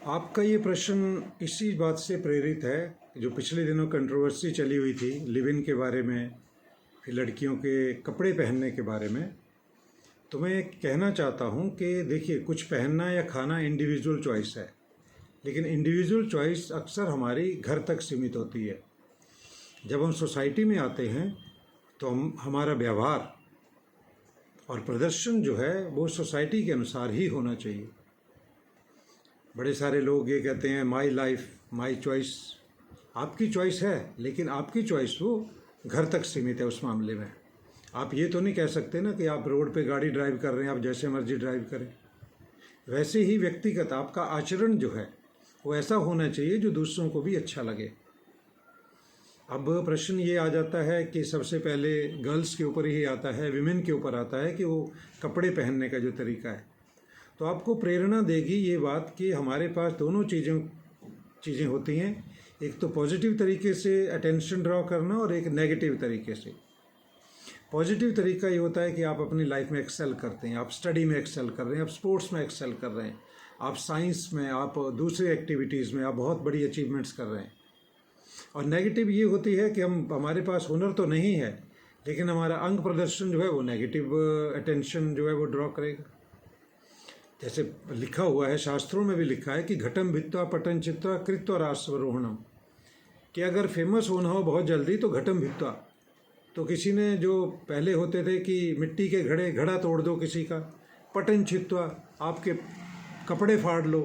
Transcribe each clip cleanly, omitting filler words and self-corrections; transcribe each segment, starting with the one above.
आपका ये प्रश्न इसी बात से प्रेरित है जो पिछले दिनों कंट्रोवर्सी चली हुई थी लिव इन के बारे में, फिर लड़कियों के कपड़े पहनने के बारे में। तो मैं कहना चाहता हूँ कि देखिए, कुछ पहनना या खाना इंडिविजुअल चॉइस है, लेकिन इंडिविजुअल चॉइस अक्सर हमारी घर तक सीमित होती है। जब हम सोसाइटी में आते हैं तो हमारा व्यवहार और प्रदर्शन जो है वो सोसाइटी के अनुसार ही होना चाहिए। बड़े सारे लोग ये कहते हैं माई लाइफ माई चॉइस। आपकी चॉइस है, लेकिन आपकी चॉइस वो घर तक सीमित है। उस मामले में आप ये तो नहीं कह सकते ना कि आप रोड पे गाड़ी ड्राइव कर रहे हैं, आप जैसे मर्जी ड्राइव करें। वैसे ही व्यक्तिगत आपका आचरण जो है वो ऐसा होना चाहिए जो दूसरों को भी अच्छा लगे। अब प्रश्न ये आ जाता है कि सबसे पहले गर्ल्स के ऊपर ही आता है, विमेन के ऊपर आता है कि वो कपड़े पहनने का जो तरीका है। तो आपको प्रेरणा देगी ये बात कि हमारे पास दोनों चीज़ें होती हैं। एक तो पॉजिटिव तरीके से अटेंशन ड्रॉ करना और एक नेगेटिव तरीके से। पॉजिटिव तरीका ये होता है कि आप अपनी लाइफ में एक्सेल करते हैं, आप स्टडी में एक्सेल कर रहे हैं, आप स्पोर्ट्स में एक्सेल कर रहे हैं, आप साइंस में, आप दूसरी एक्टिविटीज़ में आप बहुत बड़ी अचीवमेंट्स कर रहे हैं। और नेगेटिव ये होती है कि हमारे पास हुनर तो नहीं है, लेकिन हमारा अंग प्रदर्शन जो है वो नेगेटिव अटेंशन जो है वो ड्रॉ करेगा। जैसे लिखा हुआ है, शास्त्रों में भी लिखा है कि घटम भित्वा पटन चित्वा कृत्वा राष्ट्ररोहणम, कि अगर फेमस होना हो बहुत जल्दी तो घटम भित्वा, तो किसी ने जो पहले होते थे कि मिट्टी के घड़ा तोड़ दो किसी का, पटन छित्वा आपके कपड़े फाड़ लो,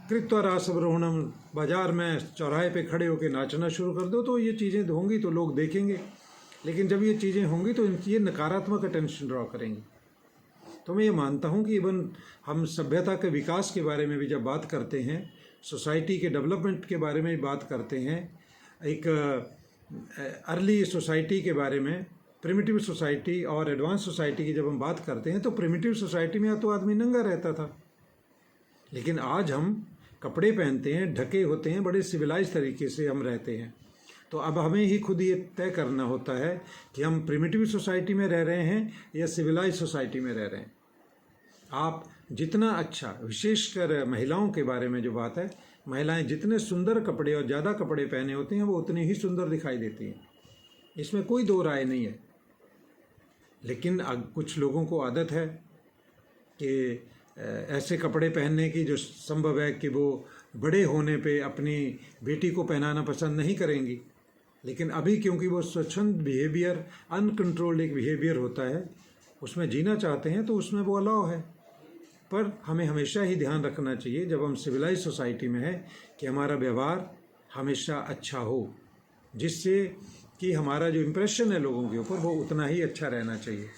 कृत्वा राष्ट्ररोहणम बाजार में चौराहे पे खड़े होकर नाचना शुरू कर दो। तो ये चीज़ें होंगी तो लोग देखेंगे, लेकिन जब ये चीज़ें होंगी तो ये नकारात्मक अटेंशन ड्रॉ करेंगी। तो मैं ये मानता हूँ कि इवन हम सभ्यता के विकास के बारे में भी जब बात करते हैं, सोसाइटी के डेवलपमेंट के बारे में बात करते हैं, एक अर्ली सोसाइटी के बारे में, प्रिमिटिव सोसाइटी और एडवांस सोसाइटी की जब हम बात करते हैं, तो प्रिमिटिव सोसाइटी में तो आदमी नंगा रहता था, लेकिन आज हम कपड़े पहनते हैं, ढके होते हैं, बड़े सिविलाइज तरीके से हम रहते हैं। तो अब हमें ही खुद ये तय करना होता है कि हम प्रिमिटिव सोसाइटी में रह रहे हैं या सिविलाइज सोसाइटी में रह रहे हैं। आप जितना अच्छा, विशेषकर महिलाओं के बारे में जो बात है, महिलाएं जितने सुंदर कपड़े और ज़्यादा कपड़े पहने होते हैं वो उतनी ही सुंदर दिखाई देती हैं, इसमें कोई दो राय नहीं है। लेकिन कुछ लोगों को आदत है कि ऐसे कपड़े पहनने की जो संभव है कि वो बड़े होने पे अपनी बेटी को पहनाना पसंद नहीं करेंगी, लेकिन अभी क्योंकि वो स्वच्छंद बिहेवियर, अनकंट्रोल्ड एक बिहेवियर होता है, उसमें जीना चाहते हैं, तो उसमें वो अलाउ है। पर हमें हमेशा ही ध्यान रखना चाहिए जब हम सिविलाइज सोसाइटी में है कि हमारा व्यवहार हमेशा अच्छा हो, जिससे कि हमारा जो इम्प्रेशन है लोगों के ऊपर वो उतना ही अच्छा रहना चाहिए।